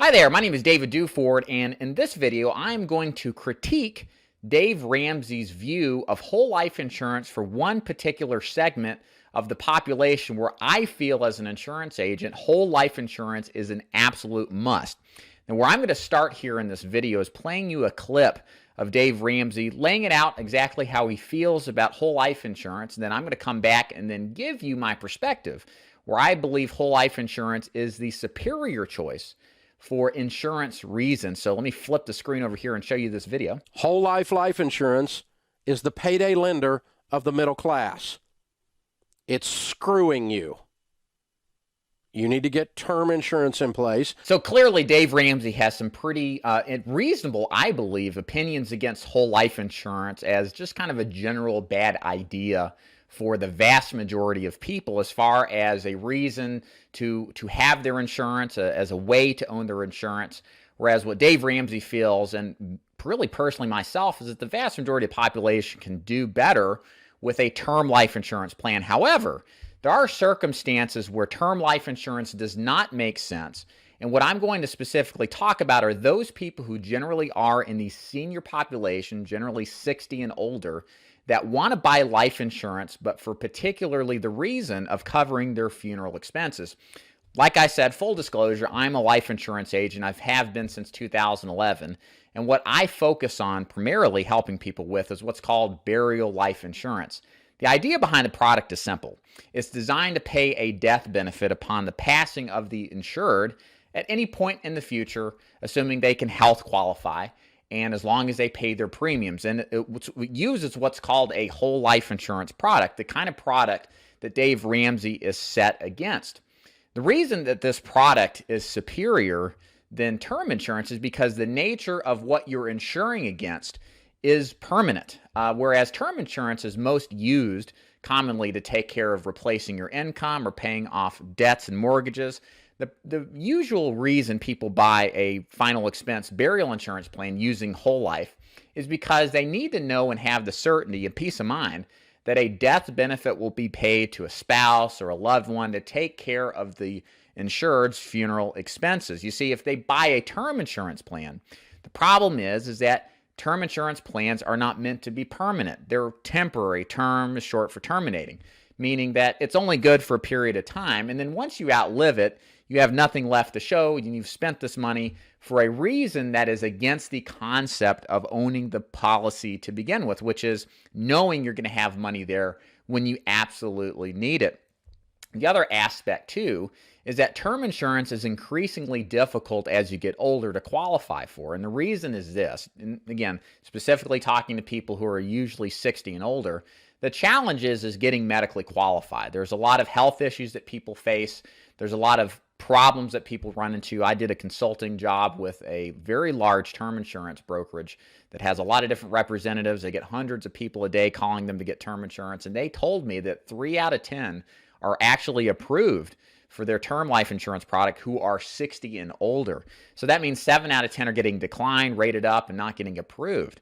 Hi there, my name is David Duford, and in this video, I'm going to critique Dave Ramsey's view of whole life insurance for one particular segment of the population where I feel as an insurance agent, whole life insurance is an absolute must. And where I'm going to start here in this video is playing you a clip of Dave Ramsey laying it out exactly how he feels about whole life insurance. And then I'm going to come back and then give you my perspective where I believe whole life insurance is the superior choice for insurance reasons. So let me flip the screen over here and show you this video. Whole life insurance is the payday lender of the middle class. It's screwing you. You need to get term insurance in place. So clearly Dave Ramsey has some pretty reasonable, I believe, opinions against whole life insurance as just kind of a general bad idea for the vast majority of people as far as a reason to have their insurance, as a way to own their insurance. Whereas what Dave Ramsey feels, and really personally myself, is that the vast majority of the population can do better with a term life insurance plan. However, there are circumstances where term life insurance does not make sense. And what I'm going to specifically talk about are those people who generally are in the senior population, generally 60 and older, that want to buy life insurance, but for particularly the reason of covering their funeral expenses. Like I said, full disclosure, I'm a life insurance agent. I have been since 2011. And what I focus on primarily helping people with is what's called burial life insurance. The idea behind the product is simple. It's designed to pay a death benefit upon the passing of the insured at any point in the future, assuming they can health qualify, and as long as they pay their premiums. And it uses what's called a whole life insurance product, the kind of product that Dave Ramsey is set against. The reason that this product is superior than term insurance is because the nature of what you're insuring against is permanent, whereas term insurance is most used commonly to take care of replacing your income or paying off debts and mortgages. The usual reason people buy a final expense burial insurance plan using whole life is because they need to know and have the certainty and peace of mind that a death benefit will be paid to a spouse or a loved one to take care of the insured's funeral expenses. You see, if they buy a term insurance plan, the problem is that term insurance plans are not meant to be permanent. They're temporary. Term is short for terminating, meaning that it's only good for a period of time. And then once you outlive it, you have nothing left to show, and you've spent this money for a reason that is against the concept of owning the policy to begin with, which is knowing you're going to have money there when you absolutely need it. The other aspect, too, is that term insurance is increasingly difficult as you get older to qualify for. And the reason is this, and again, specifically talking to people who are usually 60 and older, the challenge is getting medically qualified. There's a lot of health issues that people face. There's a lot of problems that people run into. I did a consulting job with a very large term insurance brokerage that has a lot of different representatives. They get hundreds of people a day calling them to get term insurance. And they told me that 3 out of 10 are actually approved for their term life insurance product who are 60 and older. So that means 7 out of 10 are getting declined, rated up, and not getting approved.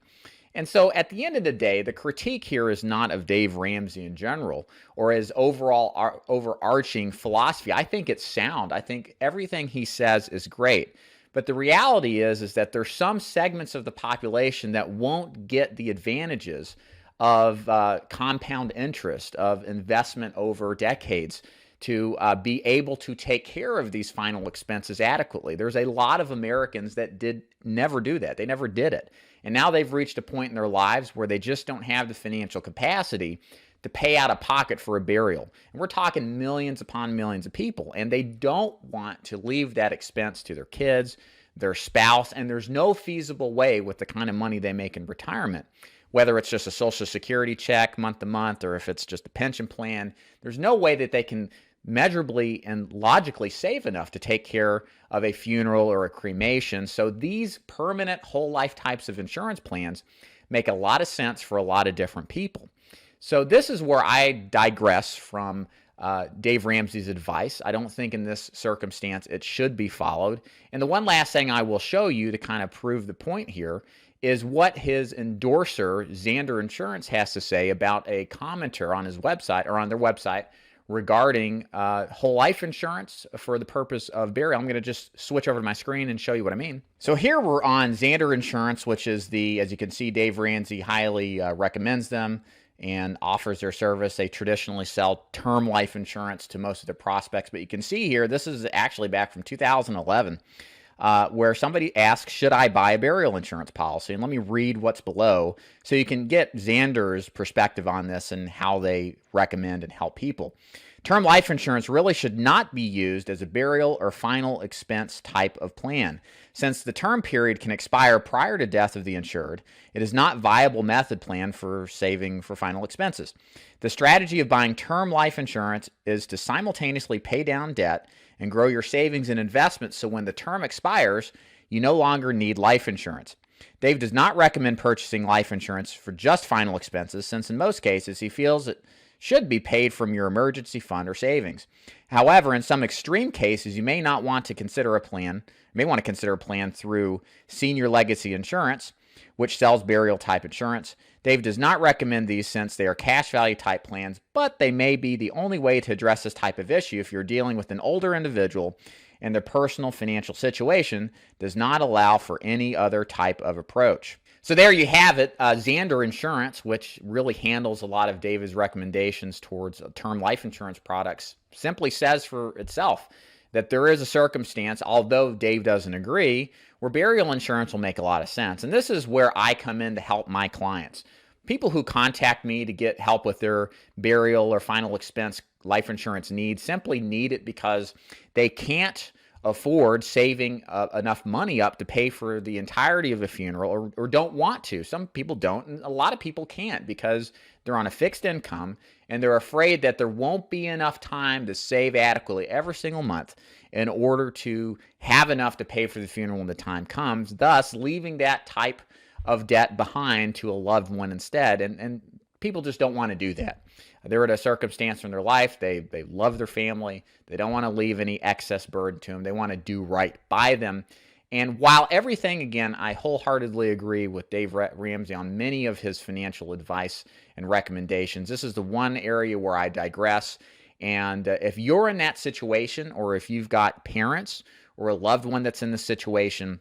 And so at the end of the day, the critique here is not of Dave Ramsey in general or his overall overarching philosophy. I think it's sound. I think everything he says is great. But the reality is that there's some segments of the population that won't get the advantages of compound interest, of investment over decades to be able to take care of these final expenses adequately. There's a lot of Americans that never do that. They never did it. And now they've reached a point in their lives where they just don't have the financial capacity to pay out of pocket for a burial. And we're talking millions upon millions of people. And they don't want to leave that expense to their kids, their spouse, and there's no feasible way with the kind of money they make in retirement, whether it's just a Social Security check month to month or if it's just a pension plan, there's no way that they can measurably and logically save enough to take care of a funeral or a cremation. So these permanent whole life types of insurance plans make a lot of sense for a lot of different people. So this is where I digress from Dave Ramsey's advice. I don't think in this circumstance it should be followed. And the one last thing I will show you to kind of prove the point here is what his endorser, Xander Insurance, has to say about a commenter on his website or on their website regarding whole life insurance for the purpose of burial. I'm going to just switch over to my screen and show you what I mean. So here we're on Xander Insurance, which is as you can see, Dave Ramsey highly recommends them and offers their service. They traditionally sell term life insurance to most of their prospects, but you can see here, this is actually back from 2011, where somebody asks, should I buy a burial insurance policy? And let me read what's below so you can get Xander's perspective on this and how they recommend and help people. Term life insurance really should not be used as a burial or final expense type of plan. Since the term period can expire prior to death of the insured, it is not a viable method plan for saving for final expenses. The strategy of buying term life insurance is to simultaneously pay down debt and grow your savings and investments so when the term expires, you no longer need life insurance. Dave does not recommend purchasing life insurance for just final expenses, since in most cases he feels it should be paid from your emergency fund or savings. However, in some extreme cases, you may want to consider a plan through Senior Legacy Insurance, which sells burial type insurance. Dave does not recommend these since they are cash value type plans, but they may be the only way to address this type of issue if you're dealing with an older individual and their personal financial situation does not allow for any other type of approach. So there you have it. Xander Insurance, which really handles a lot of Dave's recommendations towards term life insurance products, simply says for itself that there is a circumstance, although Dave doesn't agree, where burial insurance will make a lot of sense. And this is where I come in to help my clients. People who contact me to get help with their burial or final expense life insurance needs simply need it because they can't afford saving enough money up to pay for the entirety of a funeral or don't want to. Some people don't, and a lot of people can't because they're on a fixed income and they're afraid that there won't be enough time to save adequately every single month in order to have enough to pay for the funeral when the time comes, thus leaving that type of debt behind to a loved one instead. And people just don't want to do that. They're at a circumstance in their life, they love their family, they don't want to leave any excess burden to them, they want to do right by them. And while everything, again, I wholeheartedly agree with Dave Ramsey on many of his financial advice and recommendations, this is the one area where I digress. And if you're in that situation, or if you've got parents or a loved one that's in the situation,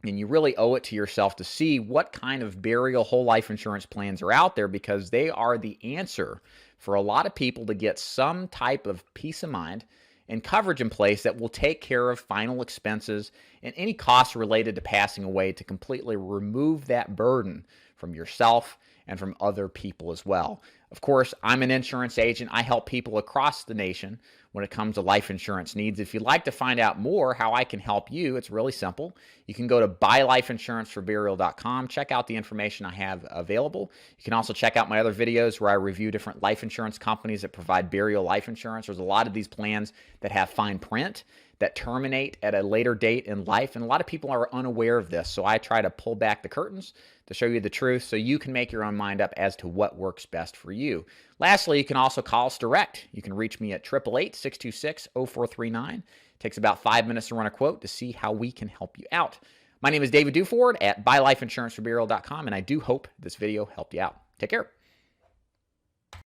and you really owe it to yourself to see what kind of burial whole life insurance plans are out there, because they are the answer for a lot of people to get some type of peace of mind and coverage in place that will take care of final expenses and any costs related to passing away, to completely remove that burden from yourself and from other people as well. Of course, I'm an insurance agent. I help people across the nation when it comes to life insurance needs. If you'd like to find out more how I can help you, it's really simple. You can go to buylifeinsuranceforburial.com, check out the information I have available. You can also check out my other videos where I review different life insurance companies that provide burial life insurance. There's a lot of these plans that have fine print that terminate at a later date in life, and a lot of people are unaware of this. So I try to pull back the curtains to show you the truth so you can make your own mind up as to what works best for you. Lastly, you can also call us direct. You can reach me at 888-626-0439. It takes about 5 minutes to run a quote to see how we can help you out. My name is David Duford at buylifeinsuranceforburial.com, and I do hope this video helped you out. Take care.